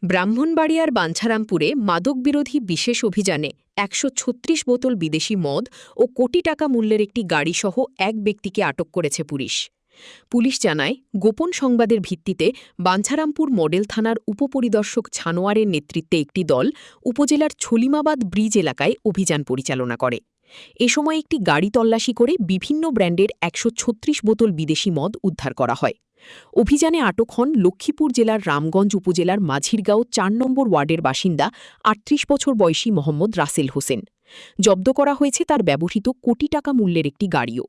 ব্রাহ্মণবাড়িয়ার বাঞ্ছারামপুরে মাদকবিরোধী বিশেষ অভিযানে ১৩৬ বোতল বিদেশি মদ ও কোটি টাকা মূল্যের একটি গাড়িসহ এক ব্যক্তিকে আটক করেছে পুলিশ। পুলিশ জানায়, গোপন সংবাদের ভিত্তিতে বাঞ্ছারামপুর মডেল থানার উপপরিদর্শক ছানোয়ারের নেতৃত্বে একটি দল উপজেলার ছলিমাবাদ ব্রিজ এলাকায় অভিযান পরিচালনা করে। এ সময় একটি গাড়ি তল্লাশি করে বিভিন্ন ব্র্যান্ডের ১৩৬ বোতল বিদেশি মদ উদ্ধার করা হয়। অভিযানে আটক হন লক্ষ্মীপুর জেলার রামগঞ্জ উপজেলার মাঝিরগাঁও ৪ নম্বর ওয়ার্ডের বাসিন্দা ৩৮ বছর বয়সী মোহাম্মদ রাসেল হোসেন। জব্দ করা হয়েছে তার ব্যবহৃত কোটি টাকা মূল্যের একটি গাড়িও।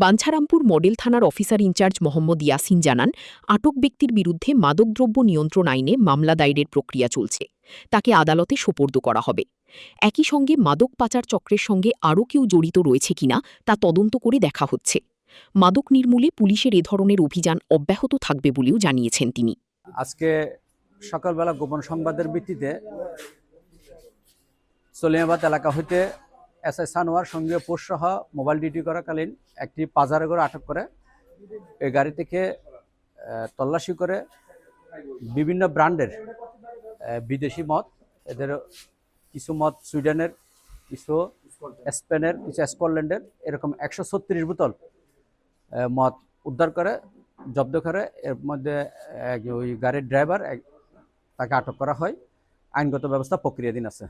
বাঞ্ছারামপুর মডেল থানার অফিসার ইনচার্জ মোহাম্মদ ইয়াসিন জানান, আটক ব্যক্তির বিরুদ্ধে মাদকদ্রব্য নিয়ন্ত্রণ আইনে মামলা দায়েরের প্রক্রিয়া চলছে। তাকে আদালতে সোপর্দ করা হবে। একই সঙ্গে মাদক পাচার চক্রের সঙ্গে আরও কেউ জড়িত রয়েছে কিনা তা তদন্ত করে দেখা হচ্ছে। মাদক নির্মূলে পুলিশের এ ধরনের অভিযান অব্যাহত থাকবে বলেও জানিয়েছেন তিনি। আজকে সকালবেলা গোপন সংবাদের ভিত্তিতে সলিমাবাদ এলাকা হইতে এসআই সানোয়ার সঙ্গে পোষসহ মোবাইল ডিউটি করাকালীন একটি পাজারে করে আটক করে এই গাড়ি থেকে তল্লাশি করে বিভিন্ন ব্র্যান্ডের বিদেশি মদ, এদের কিছু মদ সুইডেনের, কিছু স্পেনের, কিছু স্কটল্যান্ডের, এরকম ১৩৬ বোতল মদ উদ্ধার করে জব্দ করে। এর মধ্যে ওই গাড়ির ড্রাইভার তাকে আটক করা হয়। আইনগত ব্যবস্থা প্রক্রিয়াধীন আছে।